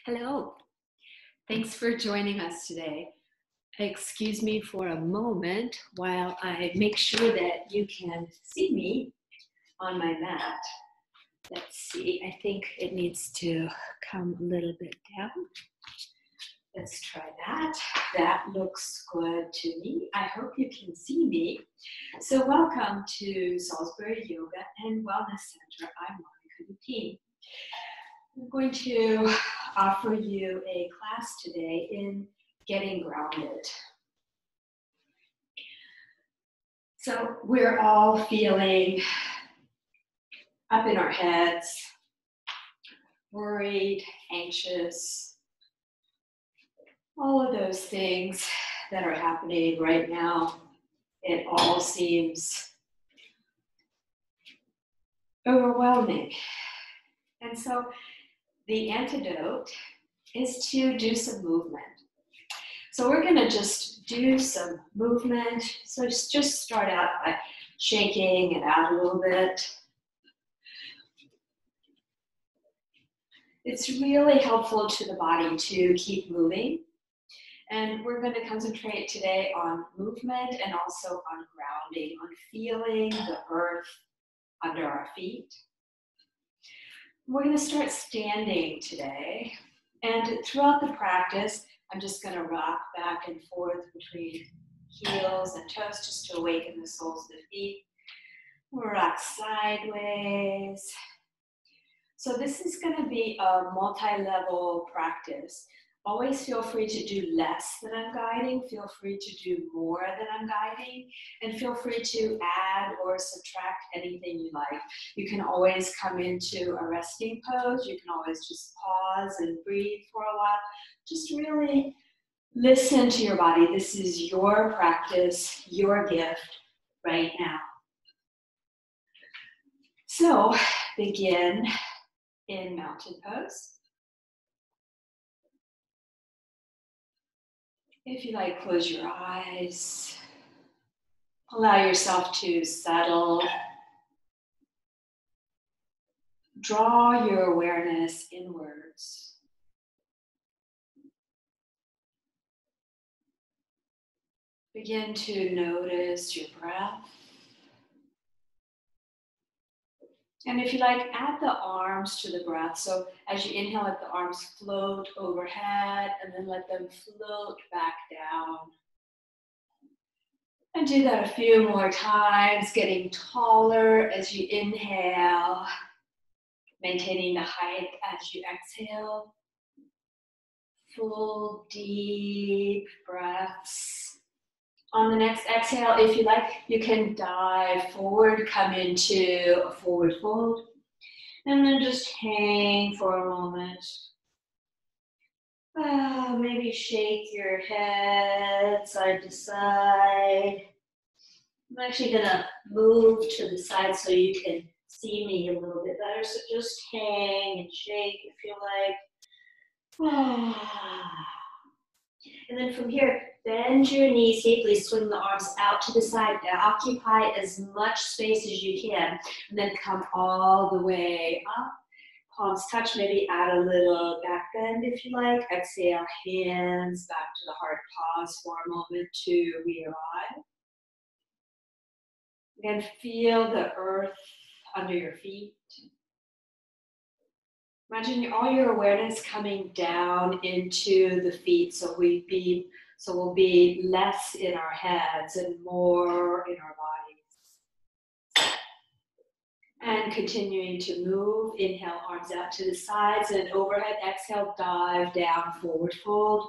Hello, thanks for joining us today. Excuse me for a moment while I make sure that you can see me on my mat. Let's see, I think it needs to come a little bit down. Let's try that. That looks good to me. I hope you can see me. So welcome to Salisbury Yoga and Wellness Center. I'm Monika Lupean. I'm going to offer you a class today in getting grounded. So we're all feeling up in our heads, worried, anxious, all of those things that are happening right now. It all seems overwhelming. And so the antidote is to do some movement. So we're going to just do some movement. So just start out by shaking it out a little bit. It's really helpful to the body to keep moving. And we're going to concentrate today on movement and also on grounding, on feeling the earth under our feet. We're going to start standing today, and throughout the practice, I'm just going to rock back and forth between heels and toes just to awaken the soles of the feet. We'll rock sideways. So this is going to be a multi-level practice. Always feel free to do less than I'm guiding, feel free to do more than I'm guiding, and feel free to add or subtract anything you like. You can always come into a resting pose, you can always just pause and breathe for a while. Just really listen to your body. This is your practice, your gift right now. So begin in mountain pose. If you like, close your eyes. Allow yourself to settle. Draw your awareness inwards. Begin to notice your breath. And if you like, add the arms to the breath. So as you inhale, let the arms float overhead and then let them float back down. And do that a few more times, getting taller as you inhale, maintaining the height as you exhale. Full, deep breaths. On the next exhale, if you like, you can dive forward, come into a forward fold, and then just hang for a moment. Maybe shake your head side to side. I'm actually gonna move to the side so you can see me a little bit better. So just hang and shake if you like. And then from here, bend your knees deeply, swing the arms out to the side. Now occupy as much space as you can. And then come all the way up. Palms touch, maybe add a little back bend if you like. Exhale, hands back to the heart. Pause for a moment to realize. Again, feel the earth under your feet. Imagine all your awareness coming down into the feet, so we'll be less in our heads and more in our bodies. And continuing to move, inhale, arms out to the sides and overhead. Exhale, dive down, forward fold.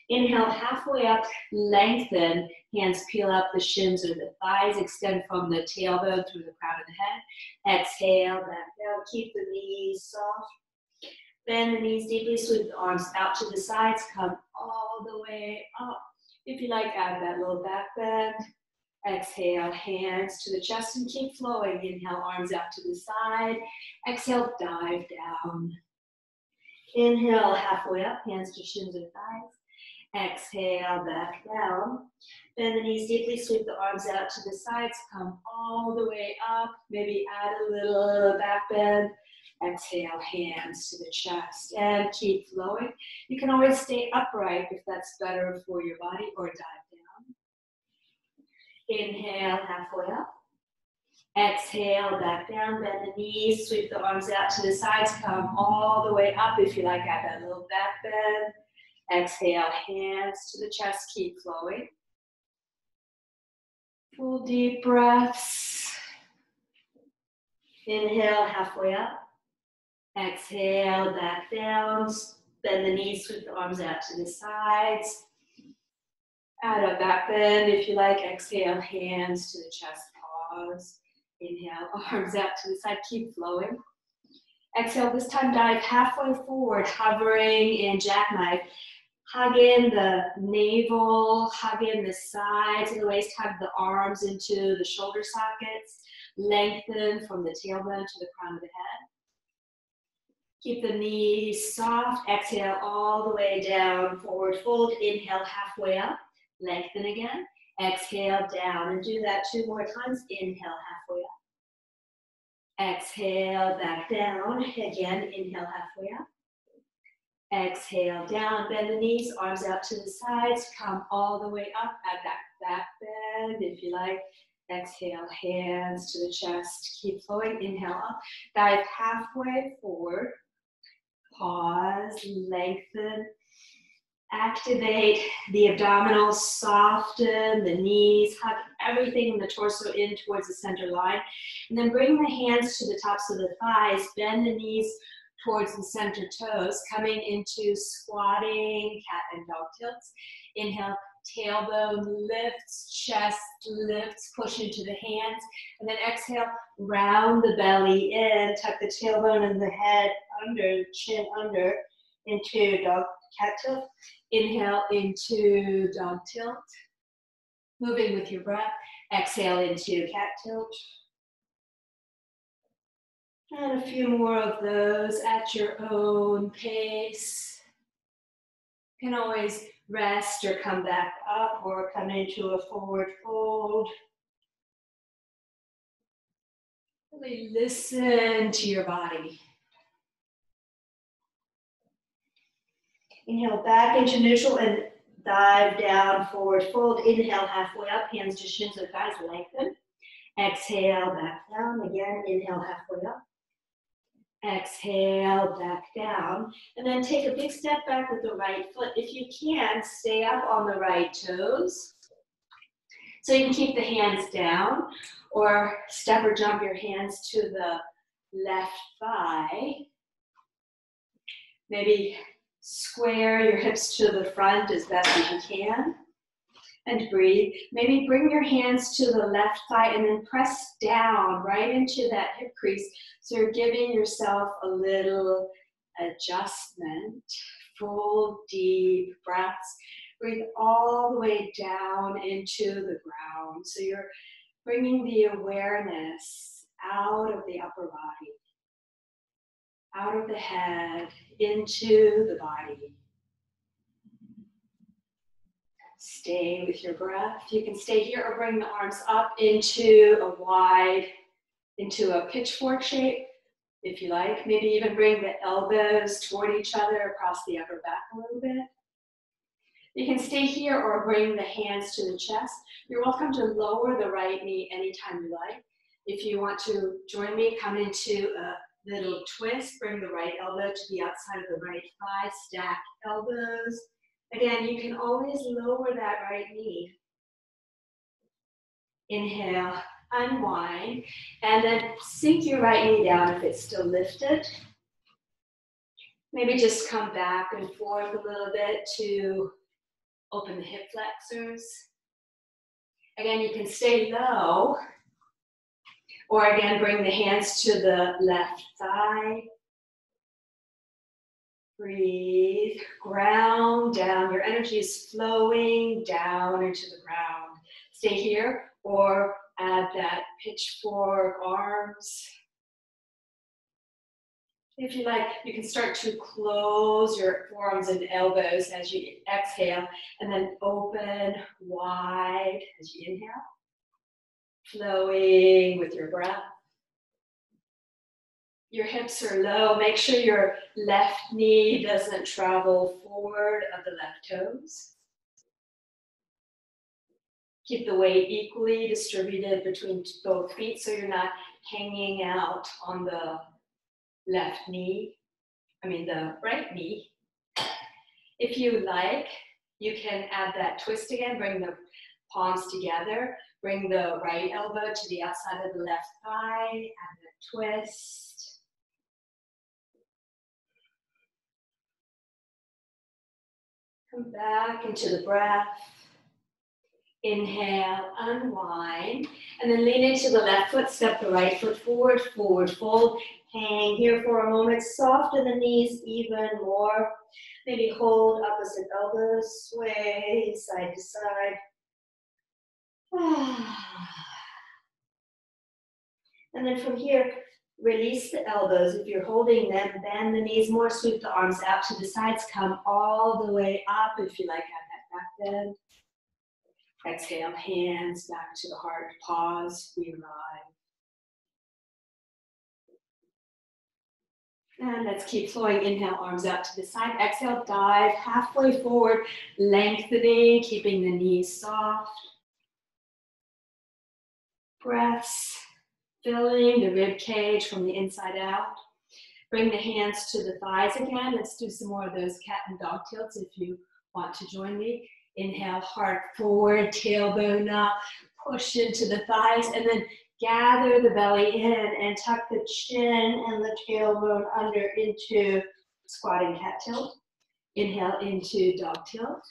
Inhale, halfway up, lengthen. Hands peel up the shins or the thighs, extend from the tailbone through the crown of the head. Exhale, back down, keep the knees soft. Bend the knees deeply, sweep the arms out to the sides, come all the way up. If you like, add that little back bend. Exhale, hands to the chest and keep flowing. Inhale, arms out to the side. Exhale, dive down. Inhale, halfway up, hands to shins or thighs. Exhale, back down. Bend the knees deeply, sweep the arms out to the sides, come all the way up. Maybe add a little back bend. Exhale, hands to the chest, and keep flowing. You can always stay upright if that's better for your body, or dive down. Inhale, halfway up. Exhale, back down, bend the knees, sweep the arms out to the sides, come all the way up if you like, add that little back bend. Exhale, hands to the chest, keep flowing. Full deep breaths. Inhale, halfway up. Exhale, back down, bend the knees, sweep the arms out to the sides. Add a back bend if you like, exhale, hands to the chest, pause. Inhale, arms out to the side, keep flowing. Exhale, this time dive halfway forward, hovering in jackknife. Hug in the navel, hug in the sides of the waist, hug the arms into the shoulder sockets. Lengthen from the tailbone to the crown of the head. Keep the knees soft. Exhale all the way down, forward fold. Inhale, halfway up. Lengthen again. Exhale, down. And do that 2 more times. Inhale, halfway up. Exhale, back down. Again, inhale, halfway up. Exhale, down. Bend the knees, arms out to the sides. Come all the way up. Add that back bend if you like. Exhale, hands to the chest. Keep flowing. Inhale up. Dive halfway forward. Pause, lengthen. Activate the abdominals, soften the knees, hug everything in the torso in towards the center line. And then bring the hands to the tops of the thighs, bend the knees towards the center toes, coming into squatting, cat and dog tilts. Inhale, tailbone lifts, chest lifts, push into the hands. And then exhale, round the belly in, tuck the tailbone and the head under, chin under, into dog cat tilt. Inhale into dog tilt. Moving with your breath. Exhale into cat tilt. And a few more of those at your own pace. You can always rest or come back up or come into a forward fold. Really listen to your body. Inhale back into neutral and dive down, forward fold. Inhale halfway up, hands to shins or thighs, lengthen. Exhale, back down. Again, inhale halfway up. Exhale, back down. And then take a big step back with the right foot. If you can, stay up on the right toes. So you can keep the hands down or step or jump your hands to the left thigh. Maybe square your hips to the front as best as you can. And breathe. Maybe bring your hands to the left thigh and then press down right into that hip crease. So you're giving yourself a little adjustment. Full deep breaths. Breathe all the way down into the ground. So you're bringing the awareness out of the upper body, out of the head, into the body. Stay with your breath. You can stay here or bring the arms up into a wide, into a pitchfork shape, if you like. Maybe even bring the elbows toward each other across the upper back a little bit. You can stay here or bring the hands to the chest. You're welcome to lower the right knee anytime you like. If you want to join me, come into a little twist. Bring the right elbow to the outside of the right thigh. Stack elbows. Again, you can always lower that right knee. Inhale, unwind, and then sink your right knee down if it's still lifted. Maybe just come back and forth a little bit to open the hip flexors. Again, you can stay low, or again, bring the hands to the left thigh. Breathe, ground down. Your energy is flowing down into the ground. Stay here or add that pitchfork arms. If you like, you can start to close your forearms and elbows as you exhale and then open wide as you inhale. Flowing with your breath. Your hips are low. Make sure your left knee doesn't travel forward of the left toes. Keep the weight equally distributed between both feet so you're not hanging out on the left knee, the right knee. If you like, you can add that twist again, bring the palms together, bring the right elbow to the outside of the left thigh, add the twist. Come back into the breath. Inhale, unwind, and then lean into the left foot, step the right foot forward, forward fold. Hang here for a moment, soften the knees even more. Maybe hold opposite elbows, sway side to side. And then from here, release the elbows. If you're holding them, bend the knees more, sweep the arms out to the sides, come all the way up if you like, have that back bend. Exhale, hands back to the heart, pause, we arrive. And let's keep flowing. Inhale, arms out to the side. Exhale, dive halfway forward, lengthening, keeping the knees soft. Breaths, filling the rib cage from the inside out. Bring the hands to the thighs again. Let's do some more of those cat and dog tilts if you want to join me. Inhale, heart forward, tailbone up, push into the thighs, and then gather the belly in and tuck the chin and the tailbone under into squatting cat tilt. Inhale into dog tilt,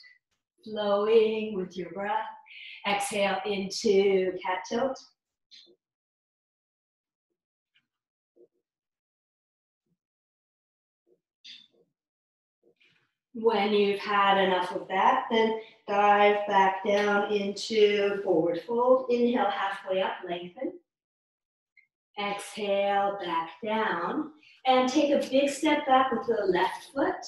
flowing with your breath. Exhale into cat tilt. When you've had enough of that, then dive back down into forward fold. Inhale, halfway up, lengthen. Exhale, back down. And take a big step back with the left foot.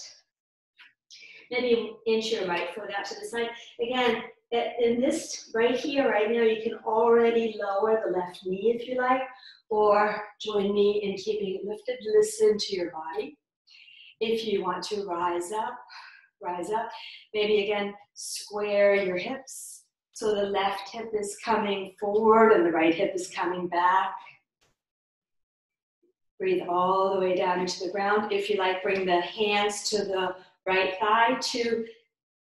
Maybe inch your right foot out to the side. Again, in this right here, right now, you can already lower the left knee if you like, or join me in keeping it lifted. Listen to your body. If you want to rise up. Maybe again, square your hips. So the left hip is coming forward and the right hip is coming back. Breathe all the way down into the ground. If you like, bring the hands to the right thigh to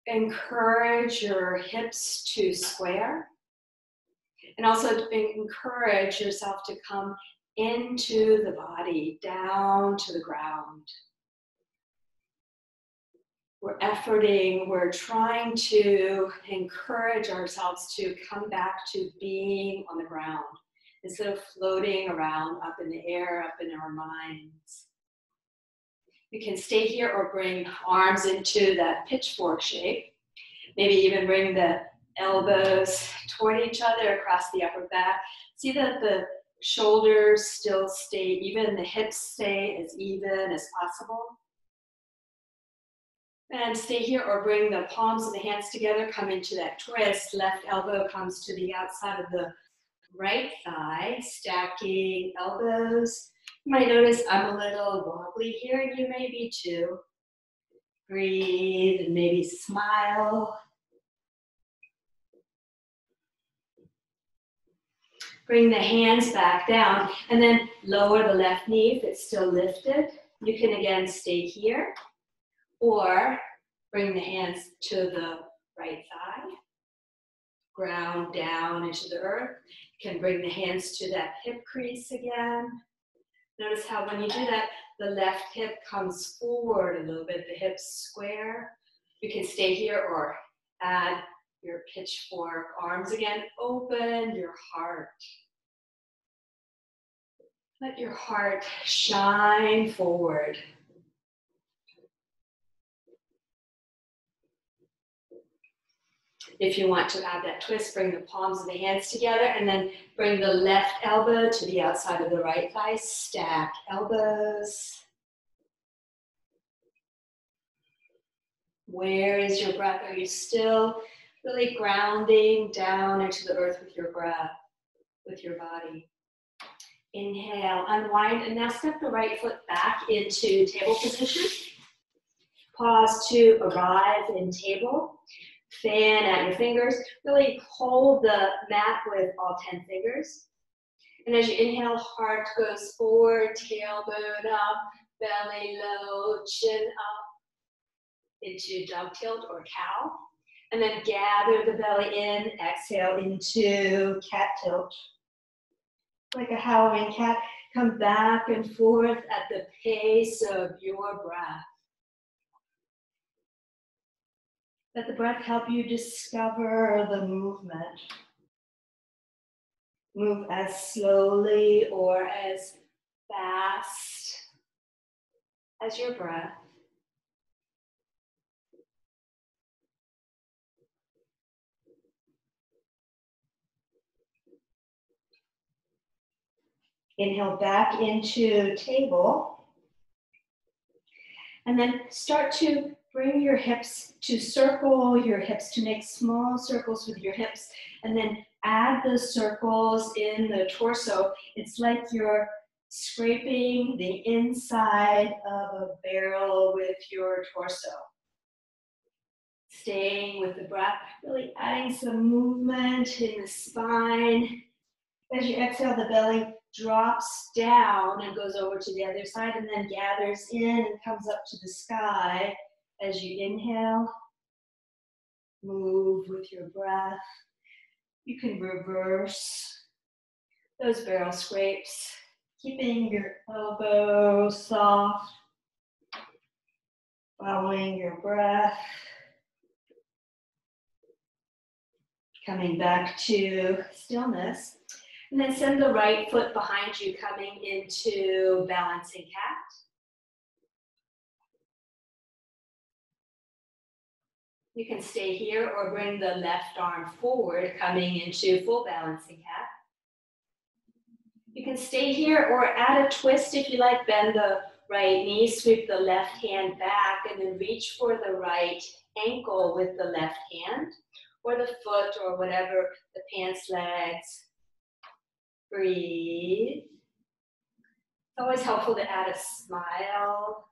encourage your hips to square. And also encourage yourself to come into the body, down to the ground. We're efforting, we're trying to encourage ourselves to come back to being on the ground instead of floating around up in the air, up in our minds. You can stay here or bring arms into that pitchfork shape. Maybe even bring the elbows toward each other across the upper back. See that the shoulders still stay even, the hips stay as even as possible. And stay here or bring the palms of the hands together, come into that twist. Left elbow comes to the outside of the right thigh, stacking elbows. You might notice I'm a little wobbly here, and you may be too. Breathe and maybe smile. Bring the hands back down and then lower the left knee if it's still lifted. You can again stay here. Or bring the hands to the right thigh, ground down into the earth. You can bring the hands to that hip crease again. Notice how when you do that, the left hip comes forward a little bit, the hips square. You can stay here or add your pitchfork arms again. Open your heart. Let your heart shine forward. If you want to add that twist, bring the palms of the hands together and then bring the left elbow to the outside of the right thigh. Stack elbows. Where is your breath? Are you still really grounding down into the earth with your breath, with your body? Inhale, unwind, and now step the right foot back into table position. Pause to arrive in table. Fan out your fingers. Really hold the mat with all 10 fingers. And as you inhale, heart goes forward, tailbone up, belly low, chin up into dog tilt or cow. And then gather the belly in, exhale into cat tilt. Like a howling cat, come back and forth at the pace of your breath. Let the breath help you discover the movement. Move as slowly or as fast as your breath. Inhale back into table. And then start to bring your hips to circle your hips, to make small circles with your hips. And then add the circles in the torso. It's like you're scraping the inside of a barrel with your torso. Staying with the breath, really adding some movement in the spine. As you exhale, the belly drops down and goes over to the other side and then gathers in and comes up to the sky. As you inhale, move with your breath. You can reverse those barrel scrapes, keeping your elbow soft, following your breath. Coming back to stillness. And then send the right foot behind you, coming into balancing cat. You can stay here or bring the left arm forward, coming into full balancing cat. You can stay here or add a twist if you like. Bend the right knee, sweep the left hand back, and then reach for the right ankle with the left hand, or the foot, or whatever, the pants legs. Breathe. It's always helpful to add a smile.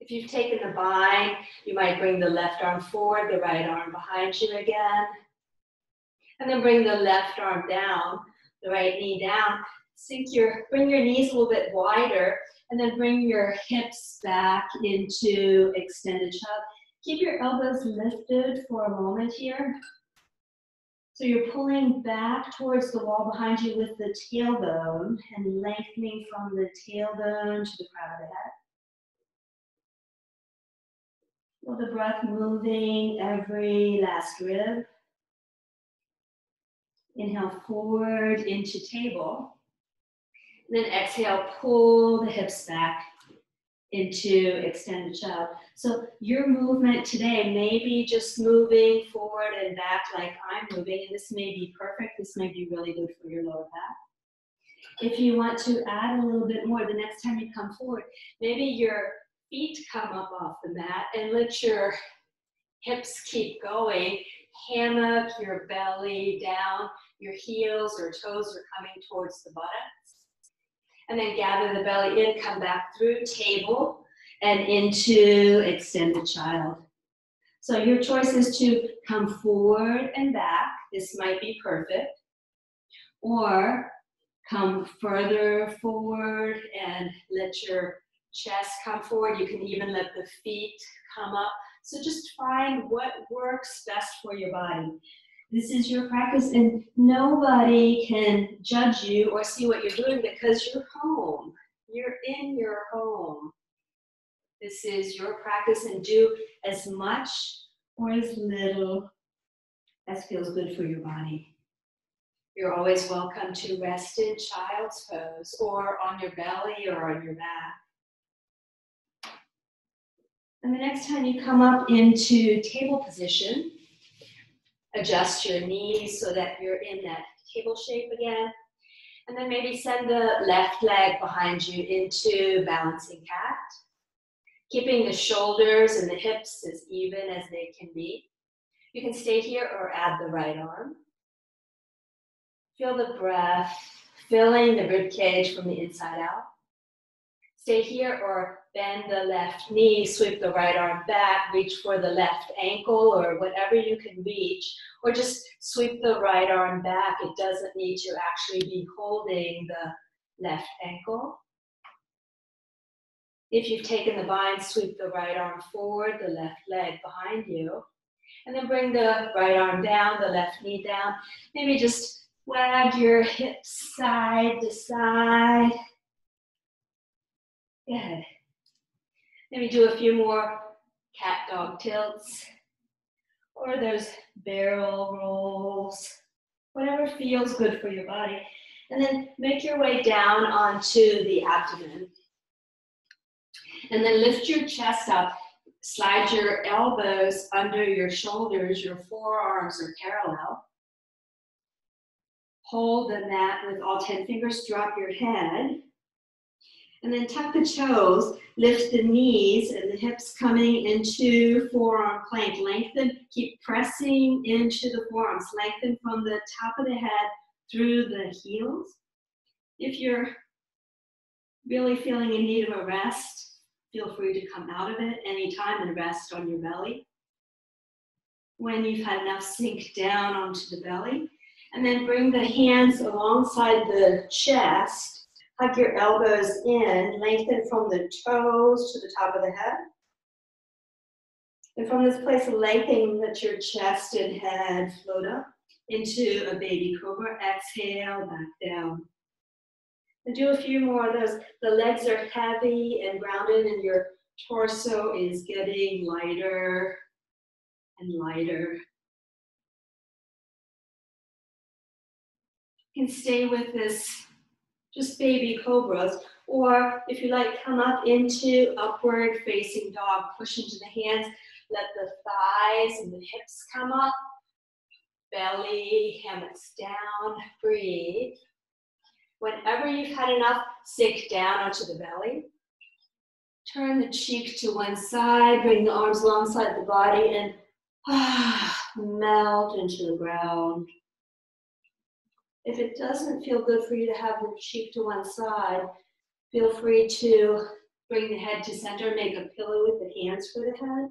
If you've taken the bind, you might bring the left arm forward, the right arm behind you again. And then bring the left arm down, the right knee down. Bring your knees a little bit wider, and then bring your hips back into extended child. Keep your elbows lifted for a moment here. So you're pulling back towards the wall behind you with the tailbone and lengthening from the tailbone to the crown of the head. Feel the breath moving every last rib. Inhale forward into table. And then exhale, pull the hips back into extended child. So your movement today may be just moving forward and back like I'm moving, and this may be perfect. This may be really good for your lower back. If you want to add a little bit more the next time you come forward, maybe your feet come up off the mat and let your hips keep going. Hammock your belly down, your heels or toes are coming towards the buttocks. And then gather the belly in, come back through table and into extended child. So your choice is to come forward and back. This might be perfect. Or come further forward and let your chest come forward. You can even let the feet come up. So just find what works best for your body. This is your practice, and nobody can judge you or see what you're doing because you're home. You're in your home. This is your practice, and do as much or as little as feels good for your body. You're always welcome to rest in child's pose or on your belly or on your back. And the next time you come up into table position, adjust your knees so that you're in that table shape again. And then maybe send the left leg behind you into balancing cat. Keeping the shoulders and the hips as even as they can be. You can stay here or add the right arm. Feel the breath filling the rib cage from the inside out. Stay here or bend the left knee, sweep the right arm back, reach for the left ankle or whatever you can reach, or just sweep the right arm back. It doesn't need to actually be holding the left ankle. If you've taken the bind, sweep the right arm forward, the left leg behind you, and then bring the right arm down, the left knee down. Maybe just wag your hips side to side. Good. Maybe do a few more cat-dog tilts or those barrel rolls, whatever feels good for your body. And then make your way down onto the abdomen. And then lift your chest up. Slide your elbows under your shoulders, your forearms are parallel. Hold the mat with all 10 fingers, drop your head. And then tuck the toes, lift the knees and the hips coming into forearm plank. Lengthen, keep pressing into the forearms. Lengthen from the top of the head through the heels. If you're really feeling in need of a rest, feel free to come out of it anytime and rest on your belly. When you've had enough, sink down onto the belly. And then bring the hands alongside the chest. Hug your elbows in, lengthen from the toes to the top of the head. And from this place of lengthening, let your chest and head float up into a baby cobra. Exhale, back down. And do a few more of those. The legs are heavy and grounded and your torso is getting lighter and lighter. You can stay with this, just baby cobras, or if you like, come up into upward facing dog, push into the hands, let the thighs and the hips come up, belly, hammocks down, breathe. Whenever you've had enough, sink down onto the belly. Turn the cheek to one side, bring the arms alongside the body and melt into the ground. If it doesn't feel good for you to have the cheek to one side, feel free to bring the head to center, make a pillow with the hands for the head,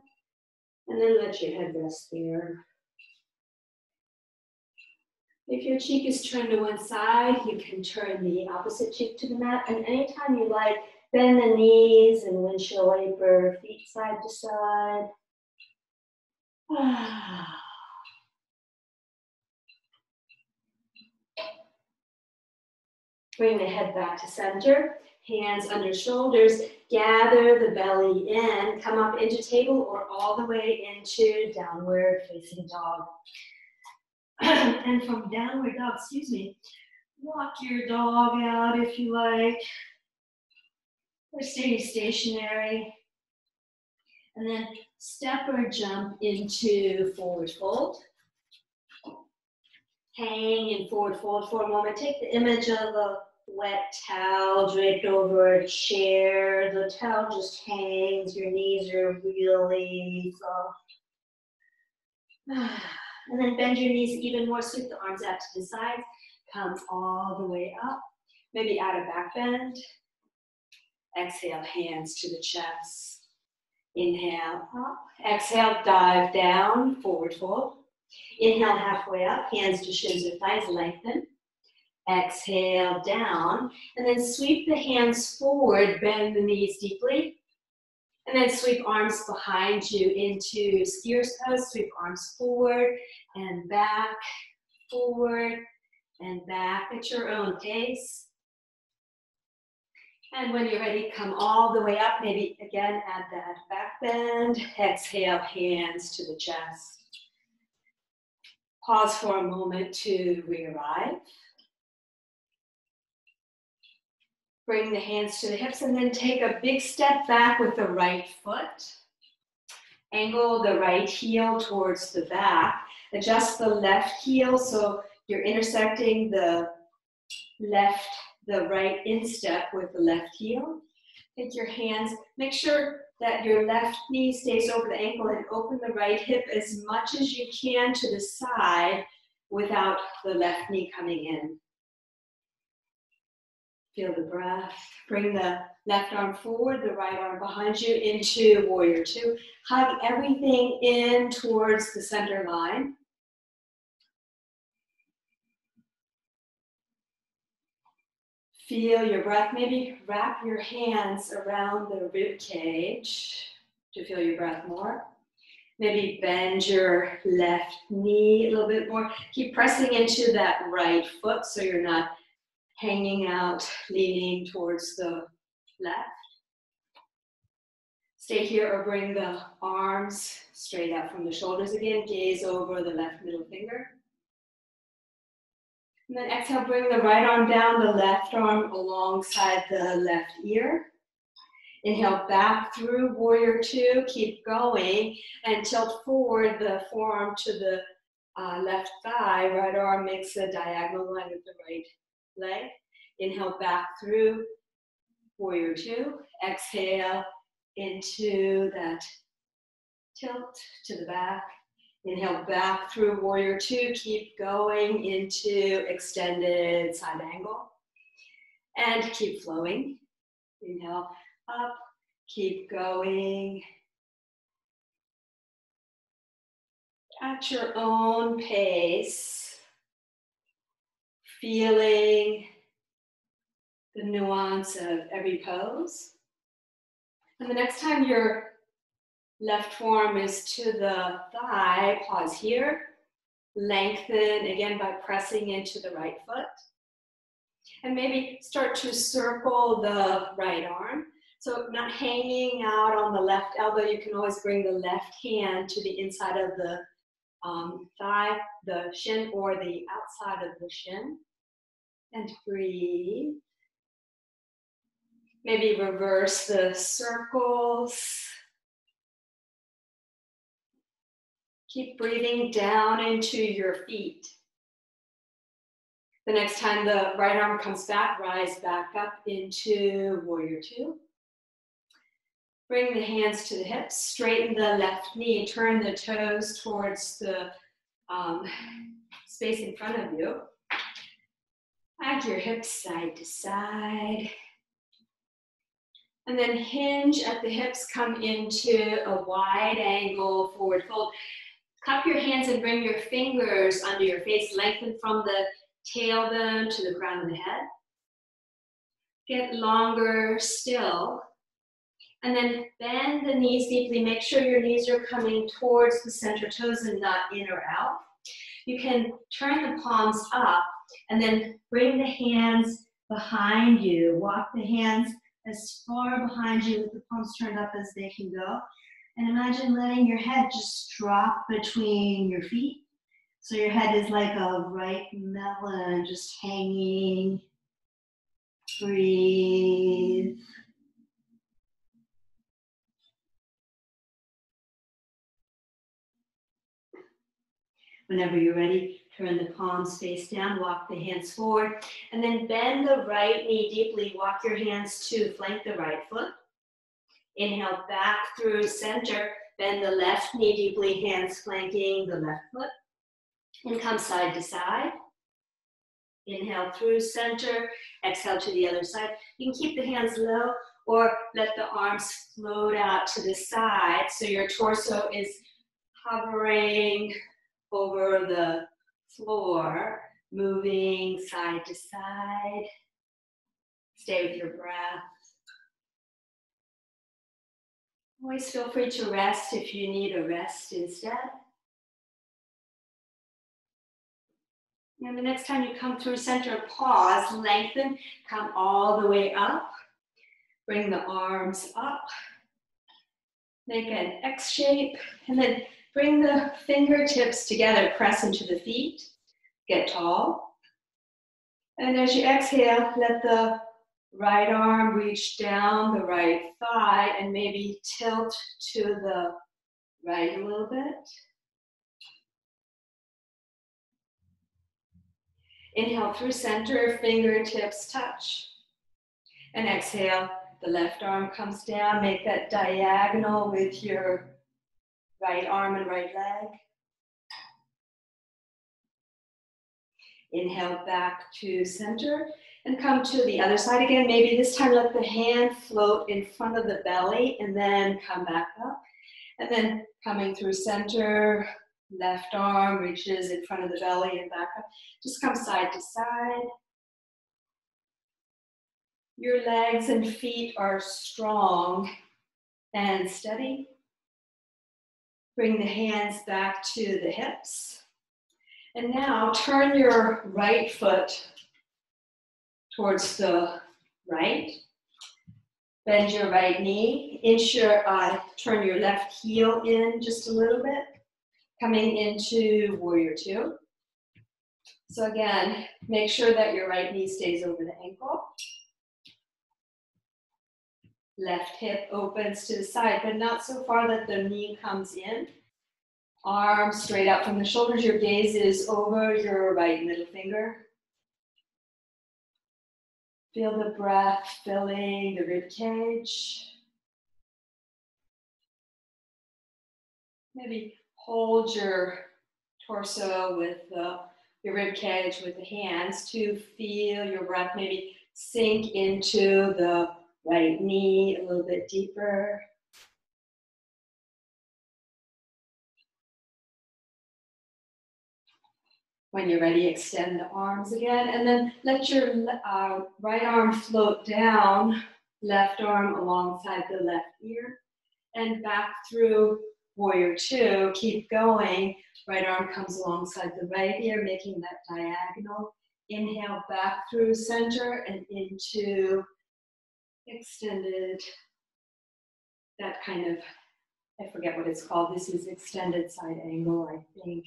and then let your head rest there. If your cheek is turned to one side, you can turn the opposite cheek to the mat, and anytime you like, bend the knees and windshield wiper, feet side to side. Bring the head back to center, hands under shoulders, gather the belly in, come up into table or all the way into downward facing dog. And from downward dog, walk your dog out if you like, or stay stationary. And then step or jump into forward fold. Hang in forward fold for a moment. Take the image of a wet towel draped over a chair. The towel just hangs. Your knees are really soft. And then bend your knees even more. Sweep the arms out to the sides. Come all the way up. Maybe add a back bend. Exhale, hands to the chest. Inhale, up. Exhale, dive down, forward fold. Inhale, halfway up, hands to shins or thighs, lengthen. Exhale, down. And then sweep the hands forward, bend the knees deeply. And then sweep arms behind you into skier's pose. Sweep arms forward and back, forward and back at your own pace. And when you're ready, come all the way up. Maybe again, add that back bend. Exhale, hands to the chest. Pause for a moment to re-arrive. Bring the hands to the hips and then take a big step back with the right foot. Angle the right heel towards the back. Adjust the left heel so you're intersecting the right instep with the left heel. Take your hands, make sure that your left knee stays over the ankle and open the right hip as much as you can to the side without the left knee coming in. Feel the breath. Bring the left arm forward, the right arm behind you into warrior two. Hug everything in towards the center line. Feel your breath. Maybe wrap your hands around the rib cage to feel your breath more. Maybe bend your left knee a little bit more. Keep pressing into that right foot so you're not hanging out, leaning towards the left. Stay here or bring the arms straight out from the shoulders again. Gaze over the left middle finger. And then exhale, bring the right arm down, the left arm alongside the left ear. Inhale back through warrior two. Keep going and tilt forward the forearm to the left thigh. Right arm makes a diagonal line with the right leg. Inhale back through warrior two. Exhale into that tilt to the back. Inhale back through warrior two. Keep going into extended side angle. And keep flowing. Inhale up. Keep going. At your own pace. Feeling the nuance of every pose. And the next time your left forearm is to the thigh, pause here. Lengthen again by pressing into the right foot. And maybe start to circle the right arm. So not hanging out on the left elbow, you can always bring the left hand to the inside of the thigh, the shin, or the outside of the shin. And breathe. Maybe reverse the circles. Keep breathing down into your feet. The next time the right arm comes back, rise back up into warrior two. Bring the hands to the hips, straighten the left knee, turn the toes towards the space in front of you. Add your hips side to side. And then hinge at the hips, come into a wide angle forward fold. Cup your hands and bring your fingers under your face. Lengthen from the tailbone to the crown of the head. Get longer still. And then bend the knees deeply. Make sure your knees are coming towards the center toes and not in or out. You can turn the palms up and then bring the hands behind you. Walk the hands as far behind you with the palms turned up as they can go. And imagine letting your head just drop between your feet. So your head is like a ripe melon just hanging. Breathe. Whenever you're ready, turn the palms face down, walk the hands forward, and then bend the right knee deeply. Walk your hands to flank the right foot. Inhale back through center, bend the left knee deeply, hands flanking the left foot. And come side to side. Inhale through center, exhale to the other side. You can keep the hands low or let the arms float out to the side so your torso is hovering over the floor, moving side to side. Stay with your breath. Always feel free to rest if you need a rest instead. And the next time you come through center, pause, lengthen, come all the way up. Bring the arms up. Make an X shape, and then bring the fingertips together, press into the feet, get tall. And as you exhale, let the right arm reach down the right thigh and maybe tilt to the right a little bit. Inhale through center, fingertips touch. And exhale, the left arm comes down, make that diagonal with your right arm and right leg. Inhale back to center, And come to the other side again. Maybe this time let the hand float in front of the belly and then come back up. And then coming through center, left arm reaches in front of the belly and back up. Just come side to side. Your legs and feet are strong and steady. Bring the hands back to the hips. And now turn your right foot towards the right. Bend your right knee. Turn your left heel in just a little bit. Coming into warrior two. So again, make sure that your right knee stays over the ankle. Left hip opens to the side, but not so far that the knee comes in. Arms straight out from the shoulders. Your gaze is over your right middle finger. Feel the breath filling the rib cage. Maybe hold your torso with your rib cage with the hands to feel your breath maybe sink into the right knee a little bit deeper. When you're ready, extend the arms again, and then let your right arm float down, left arm alongside the left ear, and back through warrior two. Keep going. Right arm comes alongside the right ear, making that diagonal. Inhale back through center and into extended, that kind of, I forget what it's called. This is extended side angle, I think.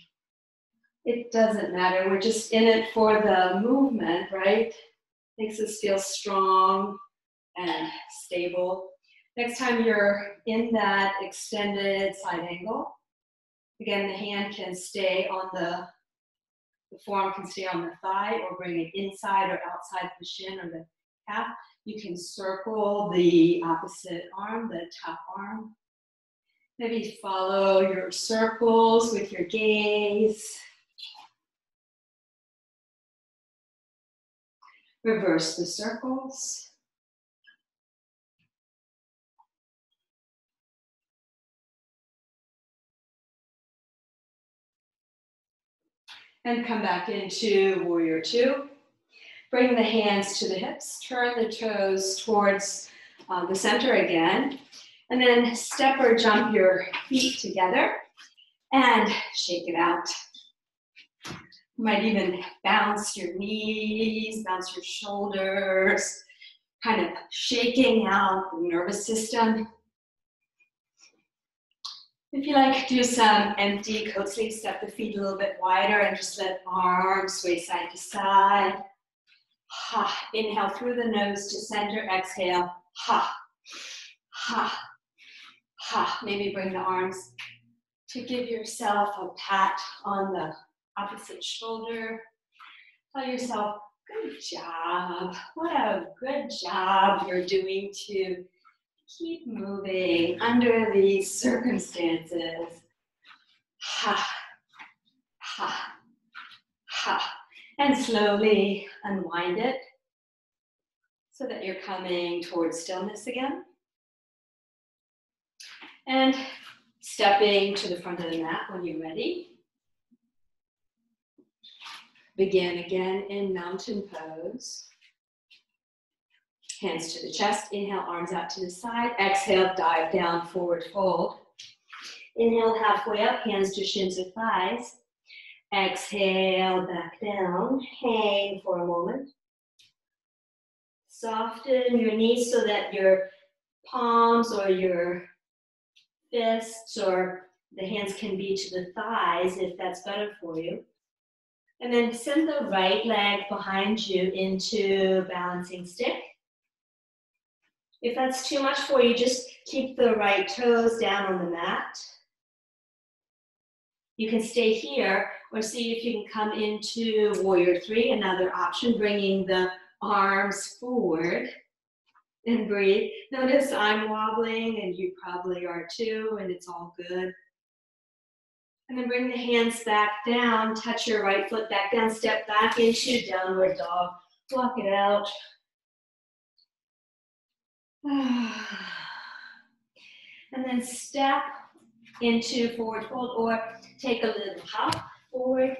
It doesn't matter. We're just in it for the movement, right? Makes us feel strong and stable. Next time you're in that extended side angle, again, the hand can stay on the forearm can stay on the thigh or bring it inside or outside the shin or the calf. You can circle the opposite arm, the top arm. Maybe follow your circles with your gaze. Reverse the circles. And come back into warrior two. Bring the hands to the hips. Turn the toes towards the center again. And then step or jump your feet together and shake it out. You might even bounce your knees, bounce your shoulders, kind of shaking out the nervous system. If you like, do some empty coat sleeves, step the feet a little bit wider and just let arms sway side to side. Ha. Inhale through the nose to center, exhale. Ha. Ha. Ha. Maybe bring the arms to give yourself a pat on the opposite shoulder. Tell yourself, good job. What a good job you're doing to keep moving under these circumstances. Ha, ha, ha. And slowly unwind it so that you're coming towards stillness again. And stepping to the front of the mat when you're ready. Begin again in mountain pose. Hands to the chest. Inhale, arms out to the side. Exhale, dive down, forward fold. Inhale, halfway up, hands to shins or thighs. Exhale, back down. Hang for a moment. Soften your knees so that your palms or your fists or the hands can be to the thighs if that's better for you. And then send the right leg behind you into balancing stick. If that's too much for you, just keep the right toes down on the mat. You can stay here or see if you can come into warrior three, another option, bringing the arms forward and breathe. Notice I'm wobbling and you probably are too, and it's all good. And then bring the hands back down, touch your right foot back down, step back into downward dog Block it out. And then step into forward fold or take a little hop forward.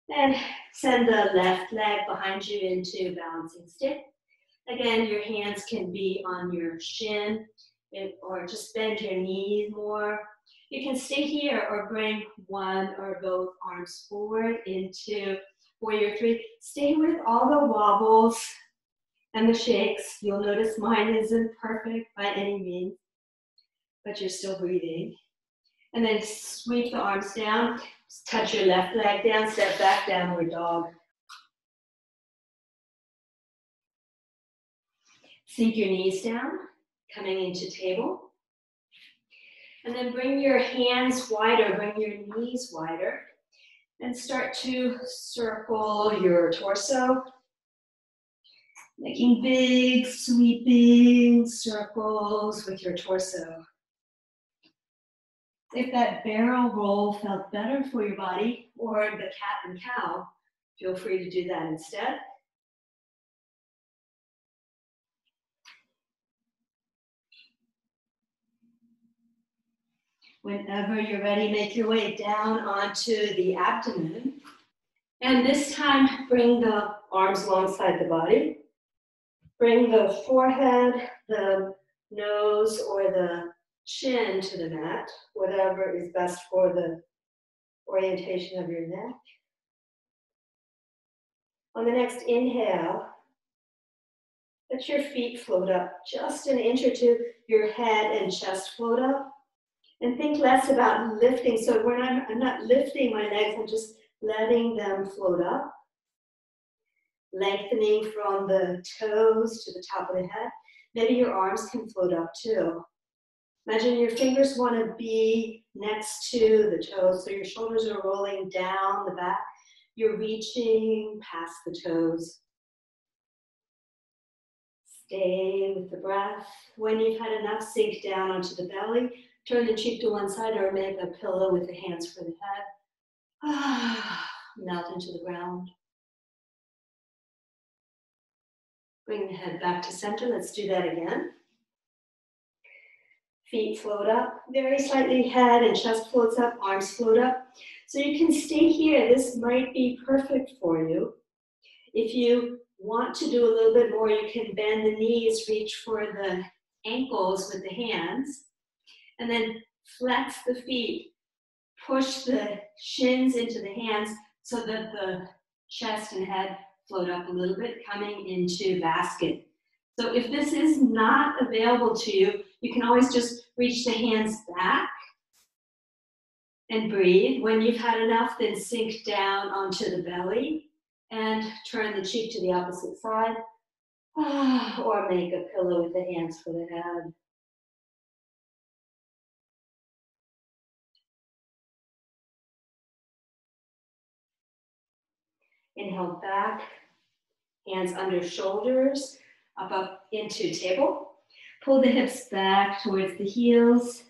And send the left leg behind you into balancing stick. Again, your hands can be on your shin or just bend your knees more. You can stay here or bring one or both arms forward into warrior three. Stay with all the wobbles and the shakes. You'll notice mine isn't perfect by any means, but you're still breathing. And then sweep the arms down, touch your left leg down, step back, downward dog. Sink your knees down, coming into table. And then bring your hands wider, bring your knees wider, and start to circle your torso, making big sweeping circles with your torso. If that barrel roll felt better for your body, or the cat and cow, feel free to do that instead. Whenever you're ready, make your way down onto the abdomen. And this time, bring the arms alongside the body. Bring the forehead, the nose, or the chin to the mat, whatever is best for the orientation of your neck. On the next inhale, let your feet float up just an inch or two, your head and chest float up. And think less about lifting. So when I'm not lifting my legs, I'm just letting them float up. Lengthening from the toes to the top of the head. Maybe your arms can float up too. Imagine your fingers want to be next to the toes, so your shoulders are rolling down the back. You're reaching past the toes. Stay with the breath. When you've had enough, sink down onto the belly. Turn the cheek to one side or make a pillow with the hands for the head. Melt into the ground. Bring the head back to center. Let's do that again. Feet float up, very slightly, head and chest floats up, arms float up. So you can stay here. This might be perfect for you. If you want to do a little bit more, you can bend the knees, reach for the ankles with the hands, and then flex the feet. Push the shins into the hands so that the chest and head float up a little bit, coming into basket. So if this is not available to you, you can always just reach the hands back and breathe. When you've had enough, then sink down onto the belly and turn the cheek to the opposite side, or make a pillow with the hands for the head. Inhale back, hands under shoulders, up into table. Pull the hips back towards the heels.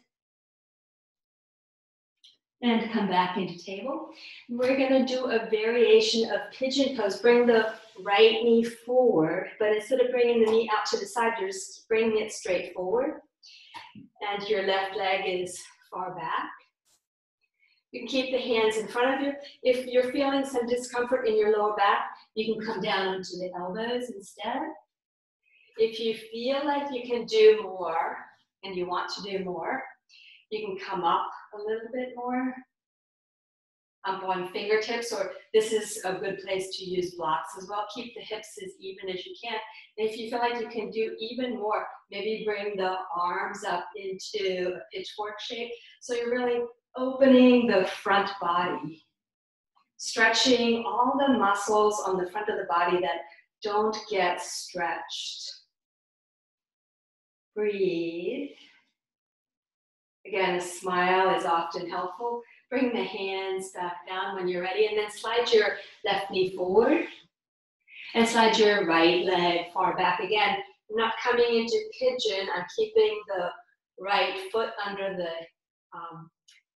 And come back into table. We're going to do a variation of pigeon pose. Bring the right knee forward, but instead of bringing the knee out to the side, you're just bringing it straight forward. And your left leg is far back. You can keep the hands in front of you. If you're feeling some discomfort in your lower back, you can come down onto the elbows instead. If you feel like you can do more and you want to do more, you can come up a little bit more, up on fingertips, or this is a good place to use blocks as well. Keep the hips as even as you can. And if you feel like you can do even more, maybe bring the arms up into a pitchfork shape. So you're really opening the front body, stretching all the muscles on the front of the body that don't get stretched. Breathe. Again, a smile is often helpful. Bring the hands back down when you're ready, and then slide your left knee forward and slide your right leg far back. Again, I'm not coming into pigeon. I'm keeping the right foot under the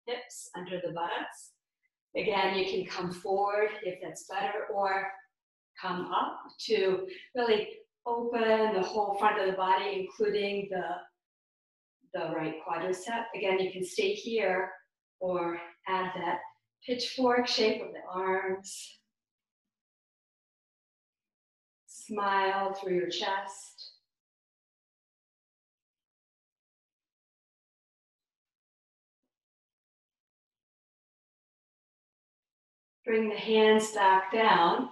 hips, under the buttocks. Again, you can come forward if that's better, or come up to really open the whole front of the body, including the right quadricep. Again, you can stay here or add that pitchfork shape of the arms. Smile through your chest. Bring the hands back down,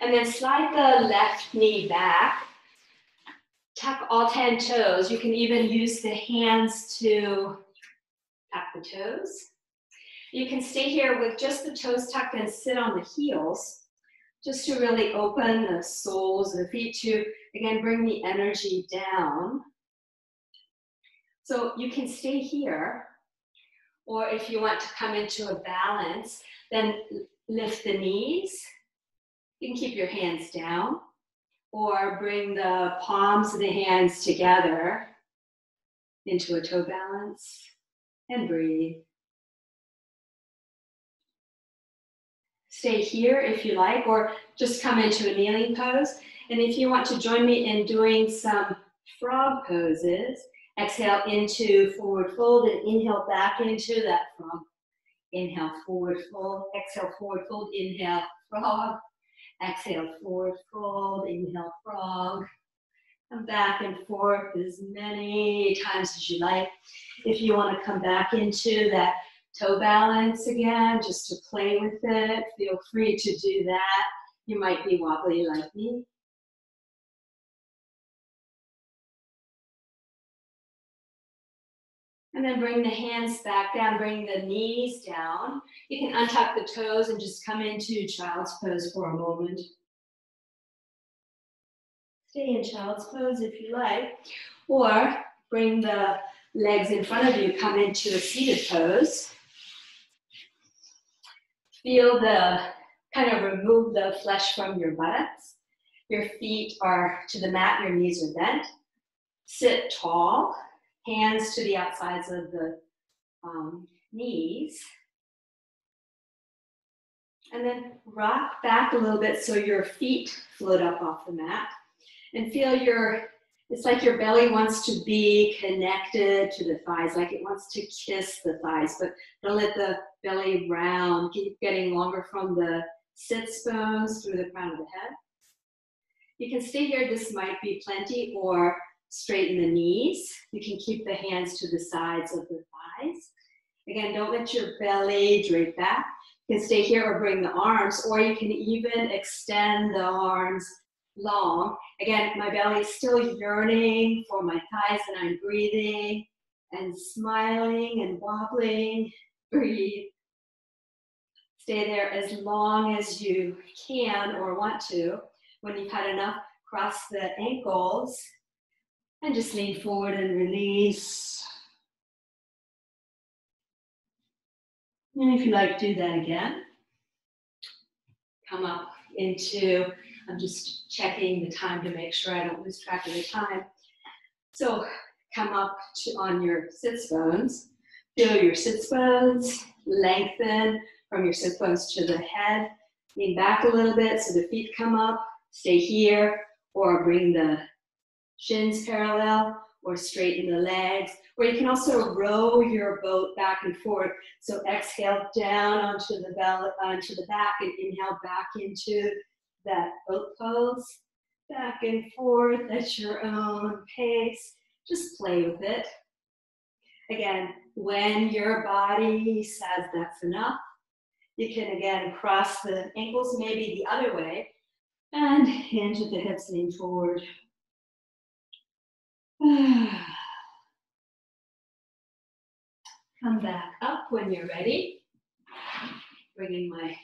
and then slide the left knee back. Tuck all 10 toes. You can even use the hands to tuck the toes. You can stay here with just the toes tucked and sit on the heels, just to really open the soles of the feet to, again, bring the energy down. So you can stay here, or if you want to come into a balance, then lift the knees. You can keep your hands down, or bring the palms of the hands together into a toe balance and breathe. Stay here if you like, or just come into a kneeling pose. And if you want to join me in doing some frog poses, exhale into forward fold and inhale back into that frog. Inhale, forward fold, exhale, forward fold, inhale, frog. Exhale, forward fold, inhale, frog. Come back and forth as many times as you like. If you want to come back into that toe balance again, just to play with it, feel free to do that. You might be wobbly like me. And then bring the hands back down, bring the knees down. You can untuck the toes and just come into child's pose for a moment. Stay in child's pose if you like, or bring the legs in front of you, come into a seated pose. Feel kind of remove the flesh from your buttocks. Your feet are to the mat, your knees are bent. Sit tall, hands to the outsides of the knees. And then rock back a little bit so your feet float up off the mat. And feel it's like your belly wants to be connected to the thighs, like it wants to kiss the thighs, but don't let the belly round. Keep getting longer from the sits bones through the crown of the head. You can stay here, this might be plenty, or straighten the knees. You can keep the hands to the sides of the thighs. Again, don't let your belly drape back. You can stay here or bring the arms, or you can even extend the arms long. Again, my belly is still yearning for my thighs, and I'm breathing and smiling and wobbling. Breathe. Stay there as long as you can or want to. When you've had enough, cross the ankles and just lean forward and release. And if you like, do that again. Come up into, I'm just checking the time to make sure I don't lose track of the time. So come up on your sits bones. Feel your sits bones, lengthen from your sits bones to the head. Lean back a little bit so the feet come up. Stay here, or bring the shins parallel, or straighten the legs. Or you can also row your boat back and forth. So exhale down onto the belly, onto the back, and inhale back into that boat pose. Back and forth at your own pace. Just play with it. Again, when your body says that's enough, you can again cross the ankles maybe the other way and hinge at the hips, lean forward. Come back up when you're ready. Bringing my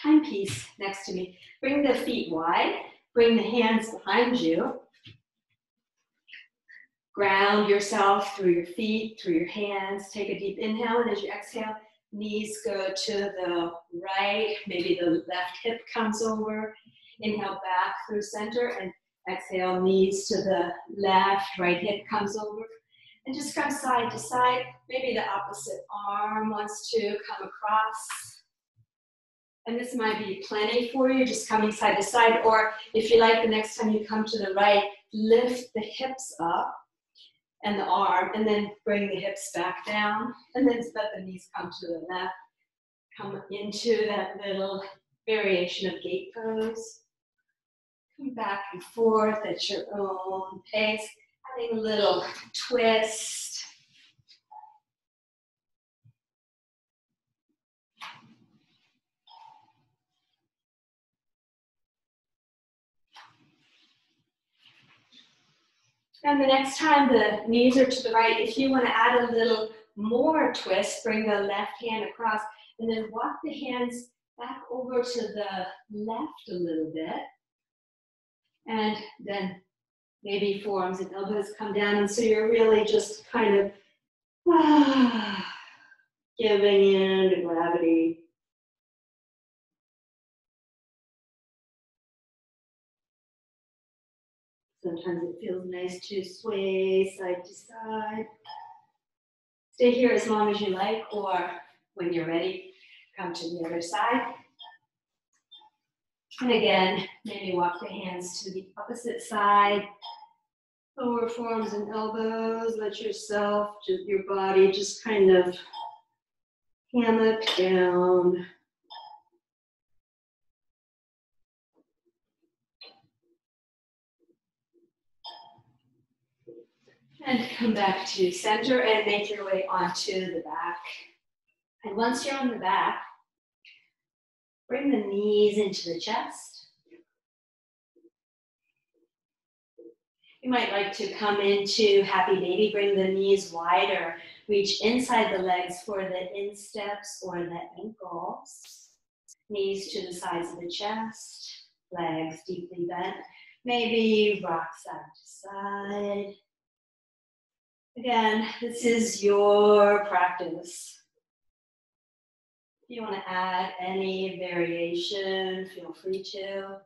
timepiece next to me. Bring the feet wide. Bring the hands behind you. Ground yourself through your feet, through your hands. Take a deep inhale, and as you exhale, knees go to the right. Maybe the left hip comes over. Inhale back through center, and exhale, knees to the left, right hip comes over. And just come side to side. Maybe the opposite arm wants to come across. And this might be plenty for you, just coming side to side. Or if you like, the next time you come to the right, lift the hips up and the arm, and then bring the hips back down. And then let the knees come to the left. Come into that little variation of gate pose. Come back and forth at your own pace. Having a little twist. And the next time the knees are to the right, if you want to add a little more twist, bring the left hand across and then walk the hands back over to the left a little bit. And then maybe forearms and elbows come down. And so you're really just kind of giving in to gravity. Sometimes it feels nice to sway side to side. Stay here as long as you like, or when you're ready, come to the other side. And again, maybe walk the hands to the opposite side. Lower forearms and elbows. Let yourself, your body just kind of hammock down. And come back to center and make your way onto the back. And once you're on the back, bring the knees into the chest. You might like to come into happy baby, bring the knees wider, reach inside the legs for the insteps or the ankles. Knees to the sides of the chest, legs deeply bent. Maybe rock side to side. Again, this is your practice. If you want to add any variation, feel free to.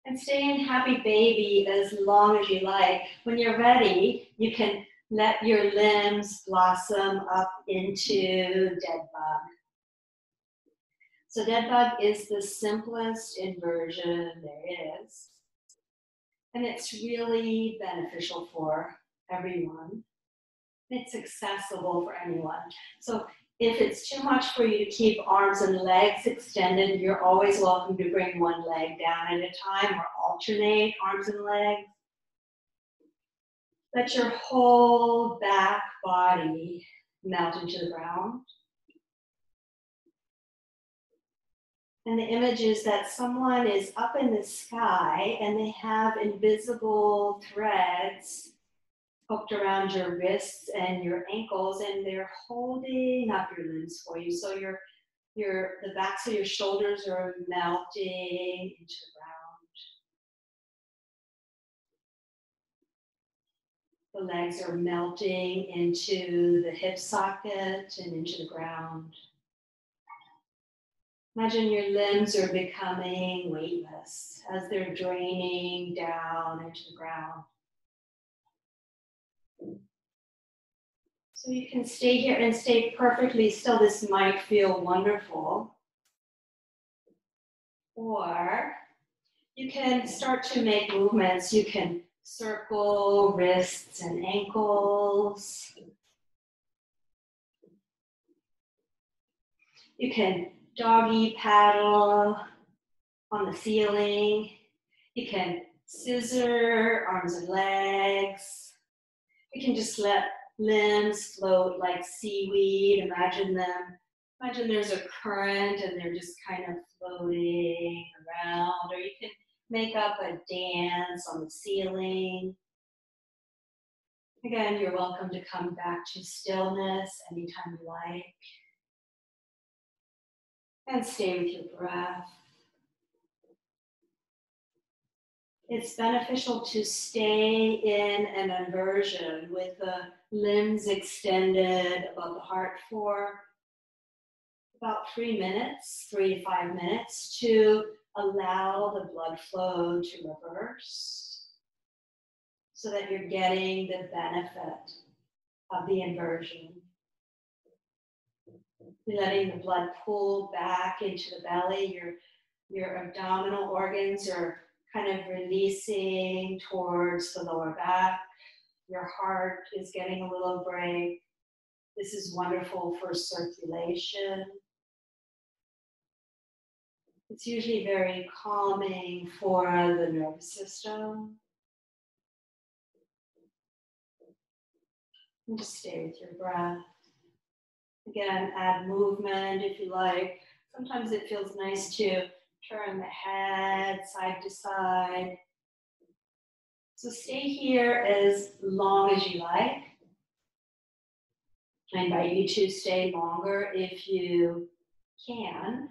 And stay in happy baby as long as you like. When you're ready, you can let your limbs blossom up into dead bug. So dead bug is the simplest inversion there is. And it's really beneficial for everyone. It's accessible for anyone. So if it's too much for you to keep arms and legs extended, you're always welcome to bring one leg down at a time or alternate arms and legs. Let your whole back body melt into the ground. And the image is that someone is up in the sky and they have invisible threads hooked around your wrists and your ankles, and they're holding up your limbs for you. So the backs of your shoulders are melting into the ground. The legs are melting into the hip socket and into the ground. Imagine your limbs are becoming weightless as they're draining down into the ground. So you can stay here and stay perfectly still. This might feel wonderful. Or you can start to make movements. You can circle wrists and ankles. You can doggy paddle on the ceiling. You can scissor arms and legs. You can just let limbs float like seaweed. Imagine there's a current and they're just kind of floating around. Or you can make up a dance on the ceiling. Again, you're welcome to come back to stillness anytime you like. And stay with your breath. It's beneficial to stay in an inversion with the limbs extended above the heart for about 3 minutes, 3 to 5 minutes, to allow the blood flow to reverse so that you're getting the benefit of the inversion. You're letting the blood pool back into the belly. Your abdominal organs are kind of releasing towards the lower back. Your heart is getting a little break. This is wonderful for circulation. It's usually very calming for the nervous system. And just stay with your breath. Again, add movement if you like. Sometimes it feels nice to turn the head side to side. So stay here as long as you like. I invite you to stay longer if you can.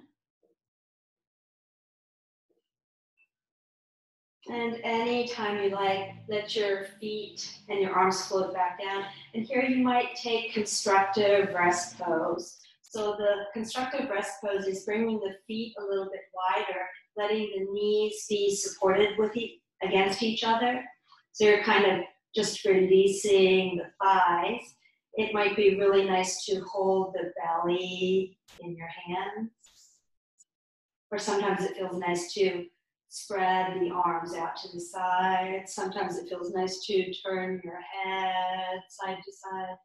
And anytime you like, let your feet and your arms float back down. And here you might take constructive rest pose. So the constructive rest pose is bringing the feet a little bit wider, letting the knees be supported against each other. So you're kind of just releasing the thighs. It might be really nice to hold the belly in your hands. Or sometimes it feels nice to spread the arms out to the side. Sometimes it feels nice to turn your head side to side.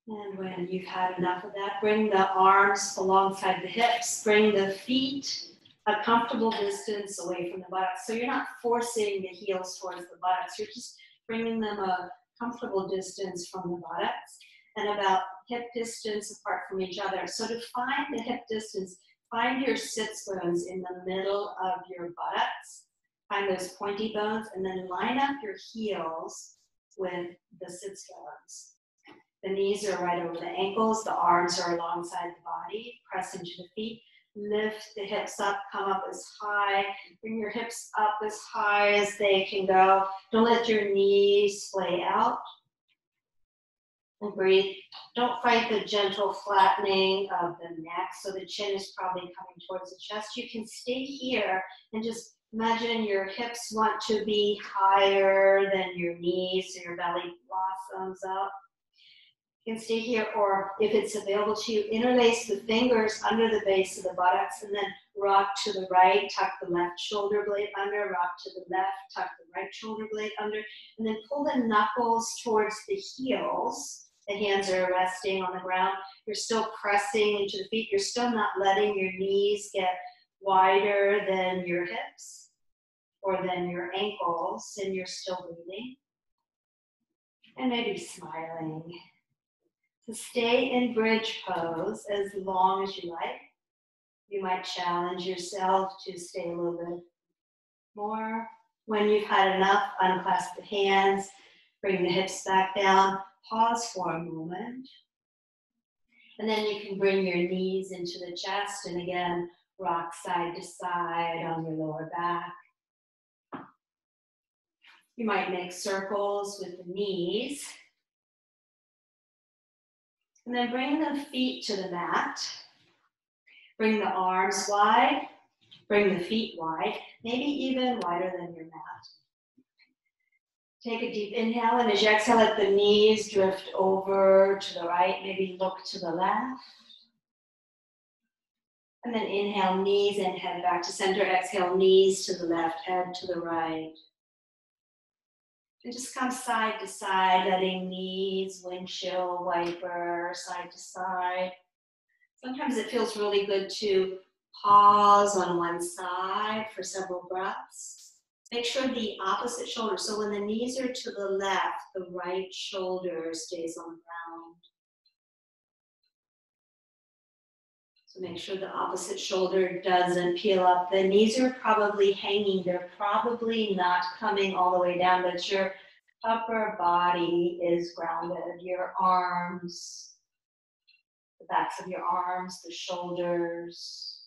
And when you've had enough of that, bring the arms alongside the hips. Bring the feet a comfortable distance away from the buttocks. So you're not forcing the heels towards the buttocks. You're just bringing them a comfortable distance from the buttocks and about hip distance apart from each other. So to find the hip distance, find your sits bones in the middle of your buttocks. Find those pointy bones and then line up your heels with the sits bones. The knees are right over the ankles. The arms are alongside the body. Press into the feet. Lift the hips up, come up as high. Bring your hips up as high as they can go. Don't let your knees splay out. And breathe. Don't fight the gentle flattening of the neck, so the chin is probably coming towards the chest. You can stay here and just imagine your hips want to be higher than your knees, so your belly blossoms up. You can stay here, or if it's available to you, interlace the fingers under the base of the buttocks and then rock to the right, tuck the left shoulder blade under, rock to the left, tuck the right shoulder blade under, and then pull the knuckles towards the heels. The hands are resting on the ground. You're still pressing into the feet. You're still not letting your knees get wider than your hips or than your ankles, and you're still breathing. And maybe smiling. So stay in bridge pose as long as you like. You might challenge yourself to stay a little bit more. When you've had enough, unclasp the hands, bring the hips back down, pause for a moment. And then you can bring your knees into the chest and again, rock side to side on your lower back. You might make circles with the knees. And then bring the feet to the mat. Bring the arms wide. Bring the feet wide, maybe even wider than your mat. Take a deep inhale, and as you exhale, let the knees drift over to the right. Maybe look to the left. And then inhale, knees and head back to center. Exhale, knees to the left, head to the right. And just come side to side, letting knees, windshield wiper, side to side. Sometimes it feels really good to pause on one side for several breaths. Make sure the opposite shoulder, so when the knees are to the left, the right shoulder stays on the ground. So make sure the opposite shoulder doesn't peel up. The knees are probably hanging. They're probably not coming all the way down, but your upper body is grounded. Your arms, the backs of your arms, the shoulders.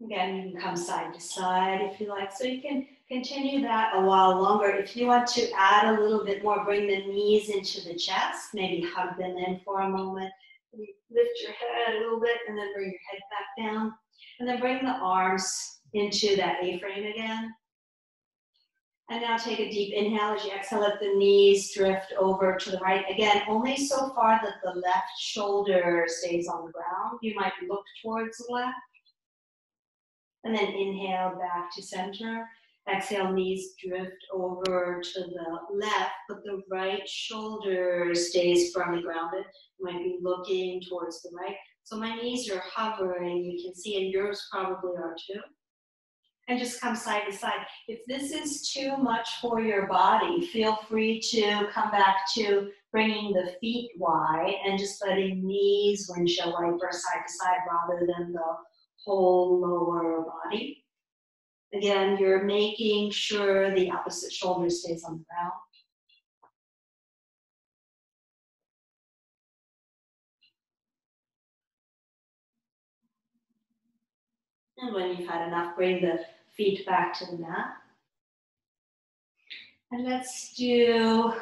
Again, you can come side to side if you like. So you can continue that a while longer. If you want to add a little bit more, bring the knees into the chest. Maybe hug them in for a moment. Lift your head a little bit and then bring your head back down. And then bring the arms into that A-frame again. And now take a deep inhale. As you exhale, let the knees drift over to the right. Again, only so far that the left shoulder stays on the ground. You might look towards the left. And then inhale back to center. Exhale, knees drift over to the left, but the right shoulder stays firmly grounded. You might be looking towards the right. So my knees are hovering, you can see, and yours probably are too. And just come side to side. If this is too much for your body, feel free to come back to bringing the feet wide and just letting knees windshield wiper side to side rather than the whole lower body. Again, you're making sure the opposite shoulder stays on the ground. And when you've had enough, bring the feet back to the mat. And let's do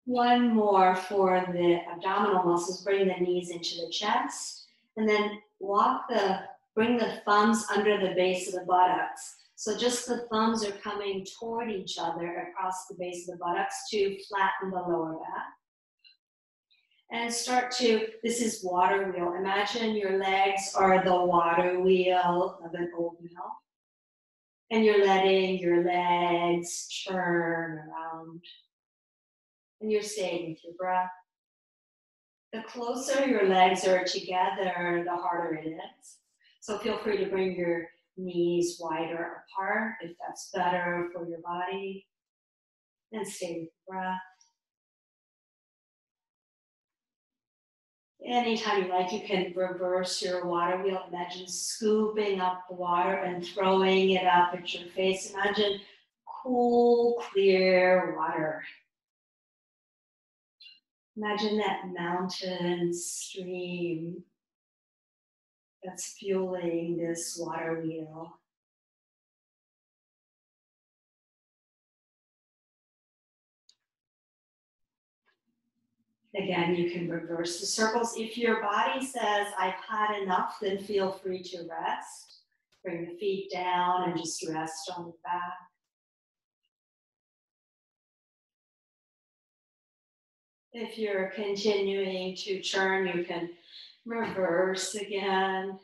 one more for the abdominal muscles. Bring the knees into the chest. And then bring the thumbs under the base of the buttocks. So just the thumbs are coming toward each other across the base of the buttocks to flatten the lower back. And this is water wheel. Imagine your legs are the water wheel of an old mill. And you're letting your legs churn around. And you're staying with your breath. The closer your legs are together, the harder it is. So feel free to bring your knees wider apart if that's better for your body. And stay with the breath. Anytime you like, you can reverse your water wheel. Imagine scooping up the water and throwing it up at your face. Imagine cool, clear water. Imagine that mountain stream that's fueling this water wheel. Again, you can reverse the circles. If your body says, I've had enough, then feel free to rest. Bring the feet down and just rest on the back. If you're continuing to churn, you can reverse again.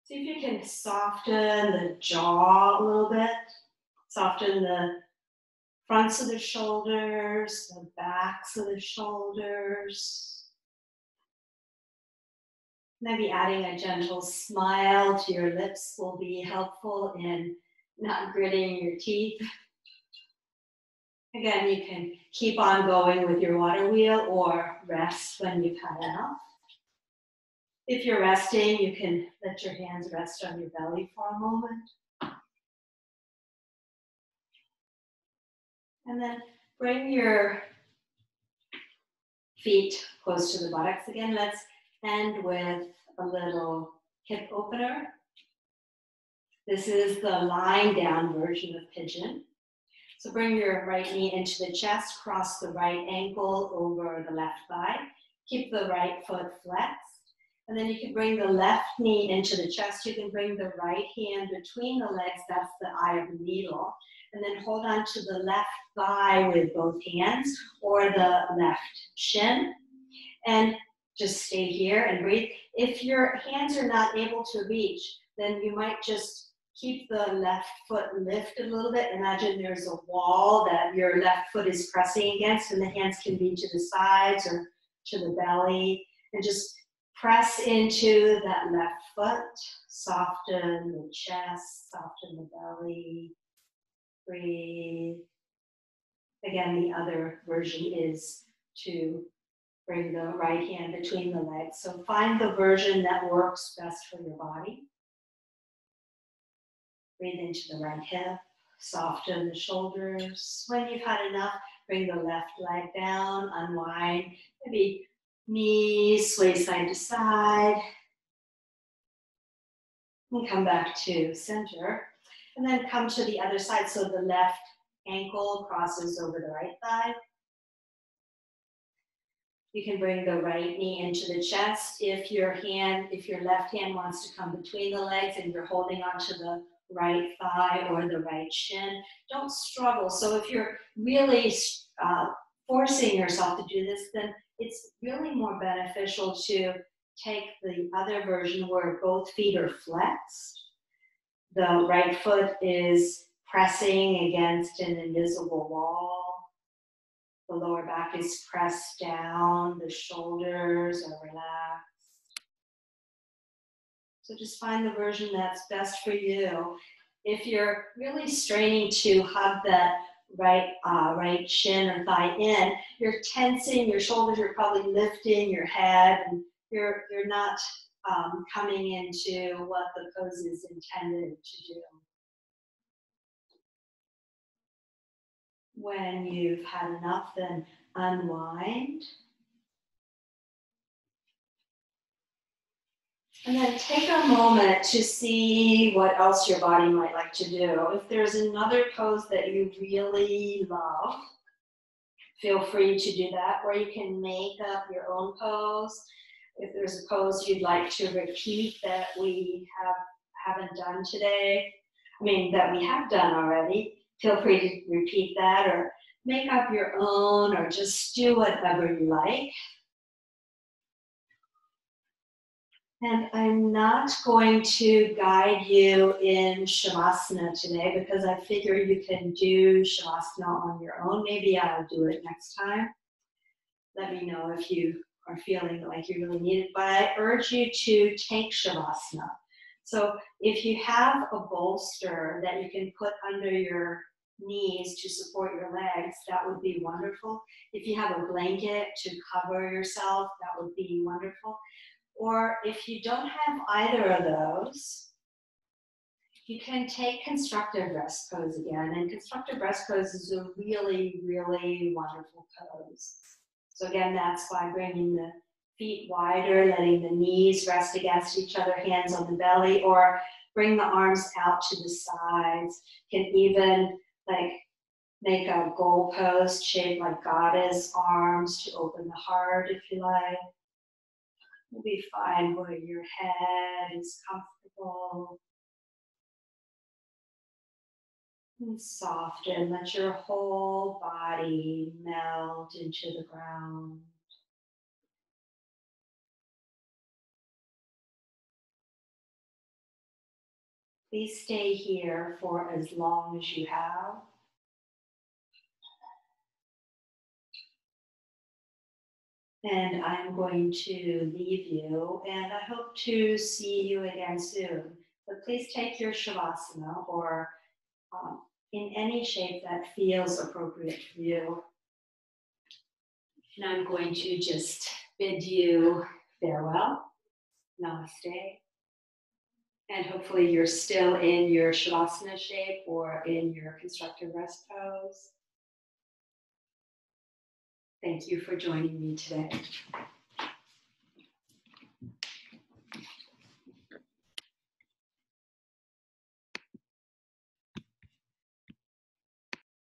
See if you can soften the jaw a little bit. Soften the fronts of the shoulders, the backs of the shoulders. Maybe adding a gentle smile to your lips will be helpful in not gritting your teeth. Again, you can keep on going with your water wheel or rest when you've had enough. If you're resting, you can let your hands rest on your belly for a moment. And then bring your feet close to the buttocks again. Let's end with a little hip opener. This is the lying down version of pigeon. So bring your right knee into the chest, cross the right ankle over the left thigh. Keep the right foot flexed. And then you can bring the left knee into the chest. You can bring the right hand between the legs. That's the eye of the needle. And then hold on to the left thigh with both hands or the left shin. And just stay here and breathe. If your hands are not able to reach, then you might just keep the left foot lifted a little bit. Imagine there's a wall that your left foot is pressing against, and the hands can be to the sides or to the belly. And just press into that left foot. Soften the chest, soften the belly. Breathe. Again, the other version is to bring the right hand between the legs. So find the version that works best for your body. Breathe into the right hip, soften the shoulders. When you've had enough, bring the left leg down, unwind. Maybe knees sway side to side. And come back to center. And then come to the other side. So the left ankle crosses over the right thigh. You can bring the right knee into the chest. If your left hand wants to come between the legs and you're holding onto the right thigh or the right shin, don't struggle. So if you're really forcing yourself to do this, then it's really more beneficial to take the other version where both feet are flexed. The right foot is pressing against an invisible wall. The lower back is pressed down. The shoulders are relaxed. So just find the version that's best for you. If you're really straining to hug that right shin or thigh in, you're tensing your shoulders, you're probably lifting your head, and you're not coming into what the pose is intended to do. When you've had enough, then unwind. And then take a moment to see what else your body might like to do. If there's another pose that you really love, feel free to do that, or you can make up your own pose. If there's a pose you'd like to repeat that we haven't done today, that we have done already, feel free to repeat that or make up your own or just do whatever you like. And I'm not going to guide you in Shavasana today because I figure you can do Shavasana on your own. Maybe I'll do it next time. Let me know if you are feeling like you really need it. But I urge you to take Shavasana. So if you have a bolster that you can put under your knees to support your legs, that would be wonderful. If you have a blanket to cover yourself, that would be wonderful. Or if you don't have either of those, you can take constructive rest pose again. And constructive rest pose is a really, really wonderful pose. So again, that's by bringing the feet wider, letting the knees rest against each other, hands on the belly, or bring the arms out to the sides. You can even make a goal pose shaped like goddess arms to open the heart if you like. You'll be fine where your head is comfortable. And soften, let your whole body melt into the ground. Please stay here for as long as you have. And I'm going to leave you, and I hope to see you again soon. But please take your Shavasana or in any shape that feels appropriate for you. And I'm going to just bid you farewell. Namaste. And hopefully you're still in your Shavasana shape or in your constructive rest pose. Thank you for joining me today.